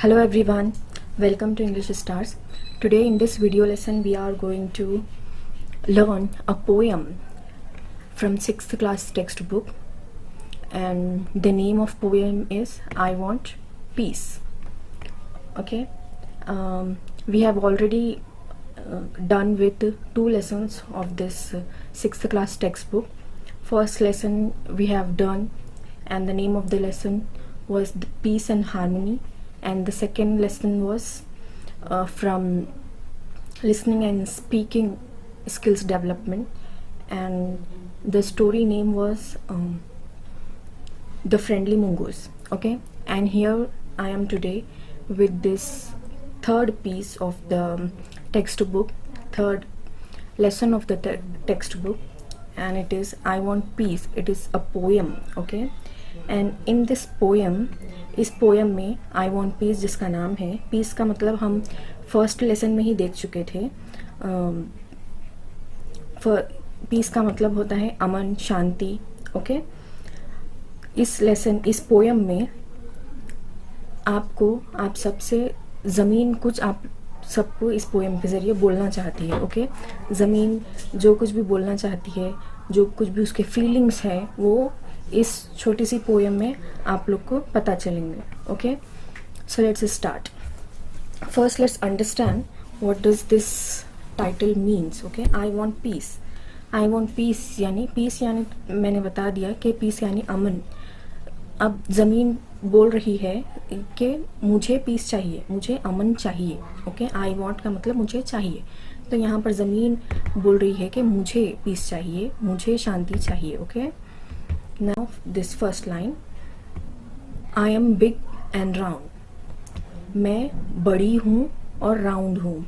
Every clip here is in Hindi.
Hello everyone, welcome to English Stars. Today in this video lesson we are going to learn a poem from 6th class textbook, and the name of poem is I Want Peace. Okay, we have already done with 2 lessons of this 6th class textbook. First lesson we have done, and the name of the lesson was the Peace and Harmony, and the second lesson was from listening and speaking skills development, and the story name was The Friendly Mongoose. Okay, and here I am today with this third piece of the textbook, third lesson of the textbook, and it is I Want Peace. It is a poem. Okay, and in this poem, इस पोएम में आई वॉन्ट पीस जिसका नाम है, पीस का मतलब हम फर्स्ट लेसन में ही देख चुके थे. पीस का मतलब होता है अमन, शांति. ओके, इस पोएम में आप सबसे ज़मीन कुछ आप सबको इस पोएम के ज़रिए बोलना चाहती है. ओके, ज़मीन जो कुछ भी बोलना चाहती है, जो कुछ भी उसके फीलिंग्स है, वो इस छोटी सी पोएम में आप लोग को पता चलेंगे. Okay, so let's start. First let's understand what does this title means. Okay, I want piece. I want piece यानी मैंने बता दिया कि पीस यानी अमन. अब ज़मीन बोल रही है कि मुझे पीस चाहिए, मुझे अमन चाहिए. ओके, आई वांट का मतलब मुझे चाहिए. तो यहाँ पर ज़मीन बोल रही है कि मुझे पीस चाहिए, मुझे शांति चाहिए. Okay, now this first line, I am big and round. मैं बड़ी हूँ और राउंड हूँ.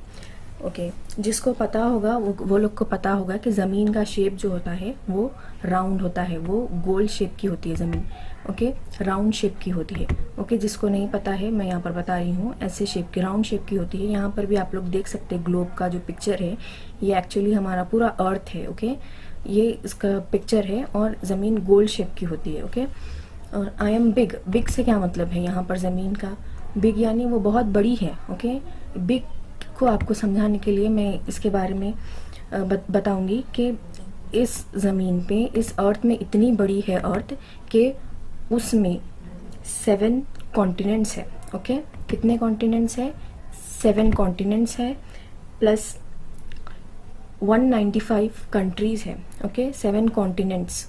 ओके, जिसको पता होगा वो लोग को पता होगा कि ज़मीन का शेप जो होता है वो राउंड होता है, वो गोल शेप की होती है ज़मीन. ओके, राउंड शेप की होती है. ओके, जिसको नहीं पता है मैं यहाँ पर बता रही हूँ, ऐसे शेप की राउंड शेप की होती है. यहाँ पर भी आप लोग देख सकते हैं ग्लोब का जो पिक्चर है, ये एक्चुअली हमारा पूरा अर्थ है. ओके, ये इसका पिक्चर है और ज़मीन गोल शेप की होती है. ओके, और आई एम बिग. बिग से क्या मतलब है यहाँ पर ज़मीन का? बिग यानी वो बहुत बड़ी है. ओके, बिग को आपको समझाने के लिए मैं इसके बारे में बताऊंगी कि इस ज़मीन पे, इस अर्थ में इतनी बड़ी है अर्थ कि उसमें 7 कॉन्टिनेंट्स है. ओके, कितने कॉन्टिनेंट्स है? 7 कॉन्टिनेंट्स है प्लस 195 कंट्रीज़ है. Okay, 7 continents,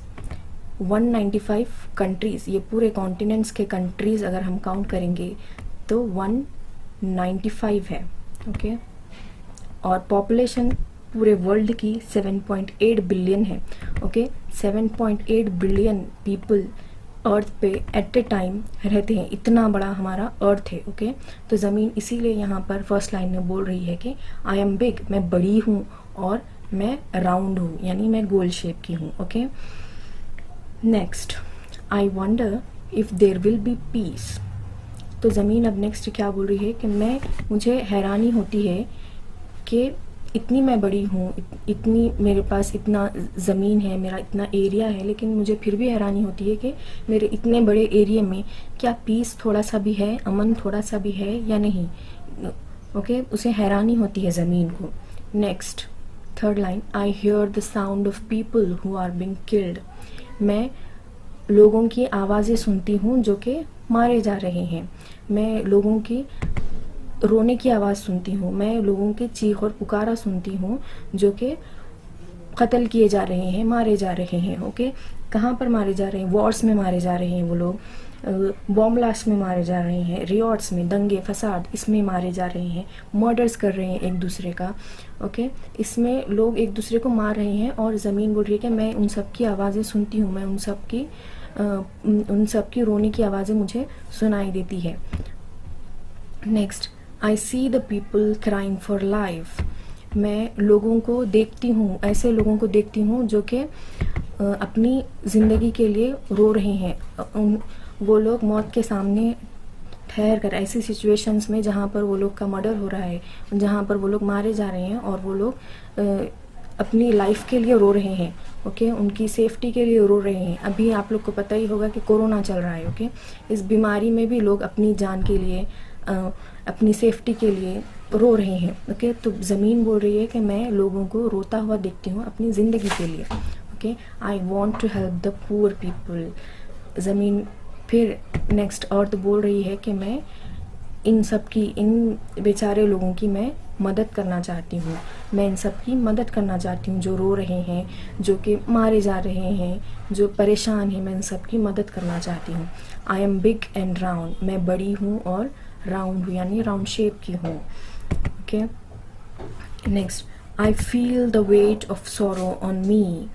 195 countries. ये पूरे कॉन्टिनेंट्स के कंट्रीज़ अगर हम काउंट करेंगे तो 195 है. ओके, और पॉपुलेशन पूरे वर्ल्ड की 7.8 बिलियन है. ओके, 7.8 बिलियन पीपल अर्थ पे एट ए टाइम रहते हैं. इतना बड़ा हमारा अर्थ है. ओके, तो ज़मीन इसीलिए यहाँ पर फर्स्ट लाइन में बोल रही है कि आई एम बिग, मैं बड़ी हूँ और मैं राउंड हूँ, यानी मैं गोल शेप की हूँ. Okay, next, I wonder if there will be peace. तो ज़मीन अब नेक्स्ट क्या बोल रही है कि मुझे हैरानी होती है कि इतनी मैं बड़ी हूँ, इतनी मेरे पास इतना ज़मीन है, मेरा इतना एरिया है, लेकिन मुझे फिर भी हैरानी होती है कि मेरे इतने बड़े एरिया में क्या पीस थोड़ा सा भी है, अमन थोड़ा सा भी है या नहीं. ओके, उसे हैरानी होती है ज़मीन को. Next, third line, I hear the sound of people who are being killed. मैं लोगों की आवाज़ें सुनती हूँ जो कि मारे जा रहे हैं. मैं लोगों की रोने की आवाज़ सुनती हूँ, मैं लोगों की चीख और पुकारा सुनती हूँ जो कि कत्ल किए जा रहे हैं, मारे जा रहे हैं. ओके, कहाँ पर मारे जा रहे हैं? वॉर्स में मारे जा रहे हैं वो लोग, बॉम्ब ब्लास्ट में मारे जा रहे हैं, रियॉट्स में, दंगे फसाद, इसमें मारे जा रहे हैं, मर्डर्स कर रहे हैं एक दूसरे का. ओके, इसमें लोग एक दूसरे को मार रहे हैं और ज़मीन बोल रही है कि मैं उन सब की आवाज़ें सुनती हूँ, मैं उन सब की रोने की आवाज़ें मुझे सुनाई देती है. Next, I see the people crying for life. मैं लोगों को देखती हूँ, ऐसे लोगों को देखती हूँ जो कि अपनी ज़िंदगी के लिए रो रहे हैं. वो लोग मौत के सामने ठहर कर, ऐसी सिचुएशंस में जहाँ पर वो लोग का मर्डर हो रहा है, जहाँ पर वो लोग मारे जा रहे हैं और वो लोग अपनी लाइफ के लिए रो रहे हैं. ओके, उनकी सेफ्टी के लिए रो रहे हैं. अभी आप लोग को पता ही होगा कि कोरोना चल रहा है. ओके, इस बीमारी में भी लोग अपनी जान के लिए, अपनी सेफ्टी के लिए रो रहे हैं। ओके, तो ज़मीन बोल रही है कि मैं लोगों को रोता हुआ देखती हूँ अपनी ज़िंदगी के लिए। Okay, I want to help the poor people. ज़मीन फिर नेक्स्ट अर्थ बोल रही है कि मैं इन सब की, इन बेचारे लोगों की मैं मदद करना चाहती हूँ, मैं इन सब की मदद करना चाहती हूँ जो रो रहे हैं, जो कि मारे जा रहे हैं, जो परेशान हैं, मैं इन सब की मदद करना चाहती हूँ। आई एम बिग एंड राउंड, मैं बड़ी हूँ और राउंड हूँ, यानी राउंड शेप की हूँ। Okay, next, I feel the weight of सोरो ऑन मी।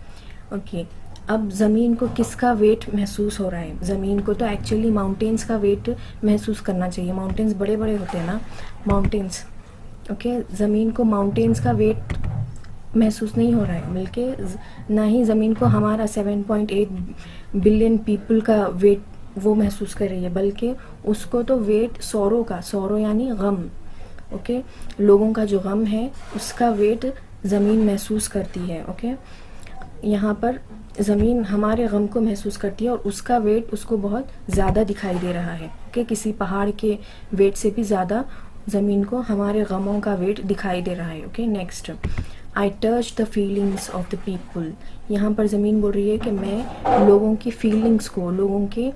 ओके, अब ज़मीन को किसका वेट महसूस हो रहा है? ज़मीन को तो एक्चुअली माउंटेन्स का वेट महसूस करना चाहिए। माउंटेन्स बड़े बड़े होते हैं ना, माउंटेन्स। ओके, ज़मीन को माउंटेन्स का वेट महसूस नहीं हो रहा है, बल्कि ना ही ज़मीन को हमारा 7.8 बिलियन पीपल का वेट वो महसूस कर रही है, बल्कि उसको तो वेट सौरों का, सौरों यानी गम। ओके, लोगों का जो गम है उसका वेट ज़मीन महसूस करती है। ओके, यहाँ पर ज़मीन हमारे गम को महसूस करती है और उसका वेट उसको बहुत ज़्यादा दिखाई दे रहा है। ओके, किसी पहाड़ के वेट से भी ज़्यादा ज़मीन को हमारे गमों का वेट दिखाई दे रहा है। Okay, next, I touch the feelings of the people. यहाँ पर ज़मीन बोल रही है कि मैं लोगों की फीलिंग्स को, लोगों के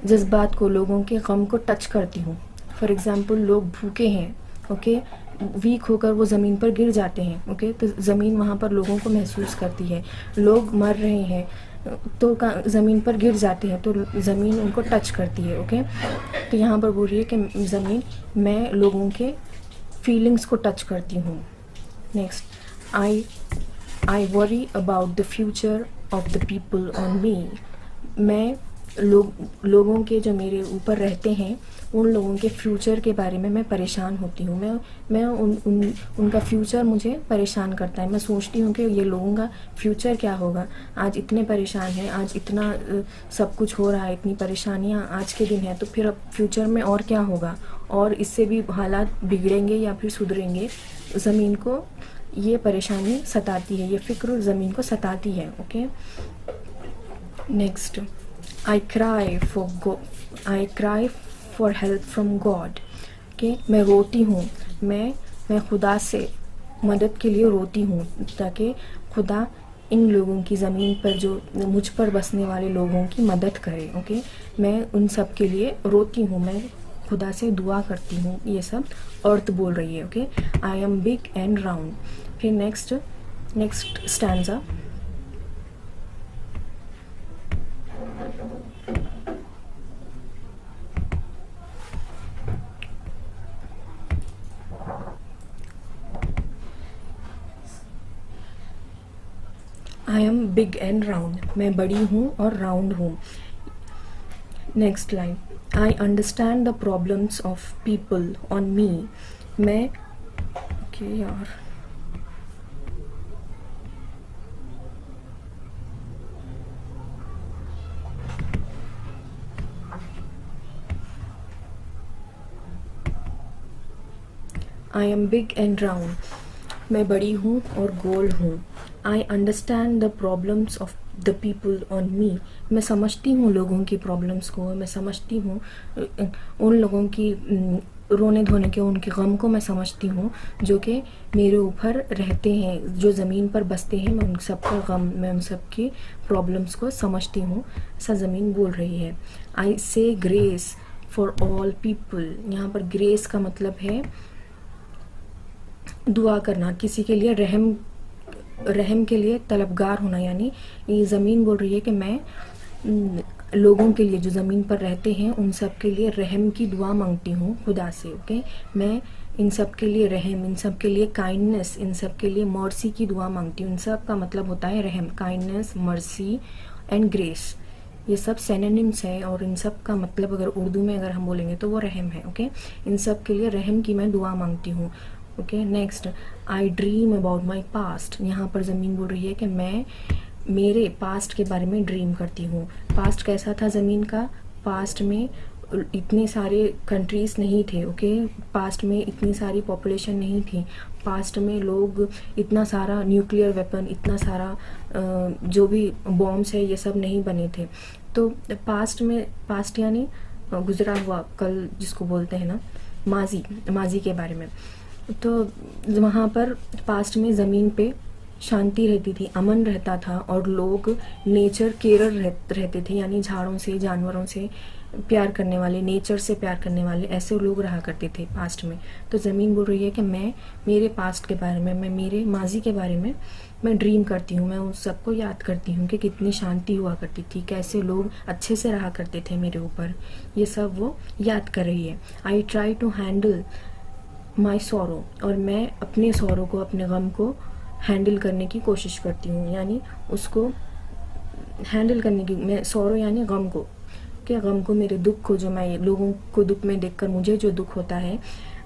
जज्बात को, लोगों के गम को टच करती हूँ। फॉर एग्ज़ाम्पल, लोग भूखे हैं, ओके, वीक होकर वो ज़मीन पर गिर जाते हैं। ओके, तो ज़मीन वहाँ पर लोगों को महसूस करती है। लोग मर रहे हैं तो ज़मीन पर गिर जाते हैं, तो ज़मीन उनको टच करती है। ओके, तो यहाँ पर बोल रही है कि ज़मीन, मैं लोगों के फीलिंग्स को टच करती हूँ। Next, I worry about the future of the people on me. मैं लोगों के जो मेरे ऊपर रहते हैं उन लोगों के फ्यूचर के बारे में मैं परेशान होती हूँ। मैं उनका फ्यूचर मुझे परेशान करता है। मैं सोचती हूँ कि ये लोगों का फ्यूचर क्या होगा। आज इतने परेशान हैं, आज इतना सब कुछ हो रहा है, इतनी परेशानियाँ आज के दिन है, तो फिर अब फ्यूचर में और क्या होगा, और इससे भी हालात बिगड़ेंगे या फिर सुधरेंगे। ज़मीन को ये परेशानी सताती है, ये फ़िक्र ज़मीन को सताती है। Okay, next, I cry for help from God। कि मैं रोती हूँ, मैं खुदा से मदद के लिए रोती हूँ, ताकि खुदा इन लोगों की, ज़मीन पर जो मुझ पर बसने वाले लोगों की मदद करे। ओके, मैं उन सब के लिए रोती हूँ, मैं खुदा से दुआ करती हूँ। ये सब अर्थ बोल रही है। Okay, I am big and round. फिर next stanza, I am big and round, मैं बड़ी हूँ और राउंड हूँ। Next line, I understand the problems of people on me. मैं, ओके यार, I am big and round, मैं बड़ी हूँ और गोल हूँ। I understand the problems of the people on me, मैं समझती हूँ लोगों की प्रॉब्लम्स को, मैं समझती हूँ उन लोगों की रोने धोने के, उनके गम को मैं समझती हूँ, जो कि मेरे ऊपर रहते हैं, जो ज़मीन पर बसते हैं। मैं उन सब का गम, मैं उन सब की प्रॉब्लम्स को समझती हूँ, ऐसा ज़मीन बोल रही है। आई से ग्रेस फॉर ऑल पीपल, यहाँ पर ग्रेस का मतलब है दुआ करना, किसी के लिए रहम के लिए तलबगार होना। यानी ये ज़मीन बोल रही है कि मैं लोगों के लिए, जो ज़मीन पर रहते हैं, उन सब के लिए रहम की दुआ मांगती हूँ खुदा से। ओके, मैं इन सब के लिए रहम, इन सब के लिए काइंडनेस, इन सब के लिए मर्सी की दुआ मांगती हूँ। इन सब का मतलब होता है रहम, काइंडनेस, मर्सी एंड ग्रेस। ये सब सिनोनिम्स है और इन सब का मतलब अगर उर्दू में अगर हम बोलेंगे तो वो रहम है। ओके, इन सब के लिए रहम की मैं दुआ मांगती हूँ। Okay, next, I dream about my past. यहाँ पर ज़मीन बोल रही है कि मैं मेरे पास्ट के बारे में ड्रीम करती हूँ। पास्ट कैसा था ज़मीन का? पास्ट में इतने सारे कंट्रीज़ नहीं थे। ओके, पास्ट में इतनी सारी पॉपुलेशन नहीं थी। पास्ट में लोग, इतना सारा न्यूक्लियर वेपन, इतना सारा जो भी बॉम्ब्स है, ये सब नहीं बने थे। तो पास्ट में, पास्ट यानी गुजरा हुआ कल जिसको बोलते हैं ना, माजी के बारे में। तो वहाँ पर पास्ट में ज़मीन पे शांति रहती थी, अमन रहता था, और लोग नेचर केयर रहते थे, यानी झाड़ों से, जानवरों से प्यार करने वाले, नेचर से प्यार करने वाले ऐसे लोग रहा करते थे पास्ट में। तो ज़मीन बोल रही है कि मैं मेरे पास्ट के बारे में, मैं मेरे माजी के बारे में मैं ड्रीम करती हूँ, मैं उस सबको याद करती हूँ कि कितनी शांति हुआ करती थी, कैसे लोग अच्छे से रहा करते थे मेरे ऊपर, ये सब वो याद कर रही है। I try to handle my sorrow, और मैं अपने सॉरो को, अपने गम को हैंडल करने की कोशिश करती हूँ, यानी उसको हैंडल करने की, मैं सॉरो यानी गम को, कि गम को, मेरे दुख को, जो मैं लोगों को दुख में देखकर मुझे जो दुख होता है,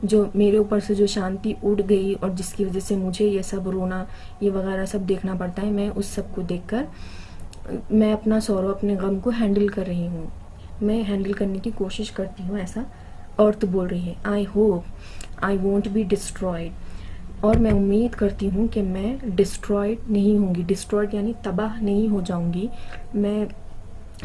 जो मेरे ऊपर से जो शांति उड़ गई और जिसकी वजह से मुझे ये सब रोना, ये वगैरह सब देखना पड़ता है, मैं उस सब को देखकर मैं अपना सॉरो, अपने गम को हैंडल कर रही हूँ, मैं हैंडल करने की कोशिश करती हूँ, ऐसा अर्थ बोल रही है। I hope I won't be destroyed, और मैं उम्मीद करती हूँ कि मैं डिस्ट्रॉयड नहीं होंगी, डिस्ट्रॉयड यानी तबाह नहीं हो जाऊँगी,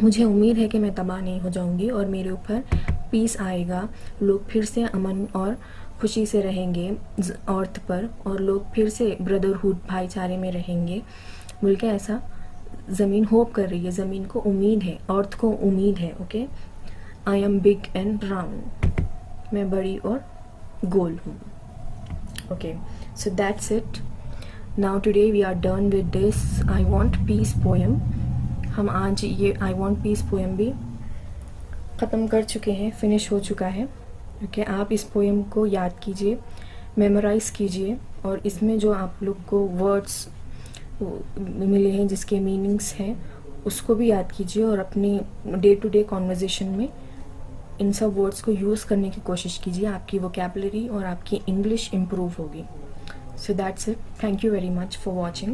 मुझे उम्मीद है कि मैं तबाह नहीं हो जाऊँगी, और मेरे ऊपर पीस आएगा, लोग फिर से अमन और खुशी से रहेंगे अर्थ पर, और लोग फिर से ब्रदरहुड, भाईचारे में रहेंगे बोल के ऐसा ज़मीन होप कर रही है, ज़मीन को उम्मीद है, अर्थ को उम्मीद है। Okay, I am big and round, मैं बड़ी और गोल हूँ। Okay, so that's it. Now today we are done with this I want peace poem. हम आज ये I want peace poem भी ख़त्म कर चुके हैं, फिनिश हो चुका है। ओके, आप इस पोएम को याद कीजिए, मेमोराइज़ कीजिए, और इसमें जो आप लोग को वर्ड्स मिले हैं, जिसके मीनिंग्स हैं, उसको भी याद कीजिए, और अपनी डे टू डे कॉन्वर्जेशन में इन सब वर्ड्स को यूज़ करने की कोशिश कीजिए, आपकी वोकैबुलरी और आपकी इंग्लिश इम्प्रूव होगी। So that's it. Thank you very much for watching.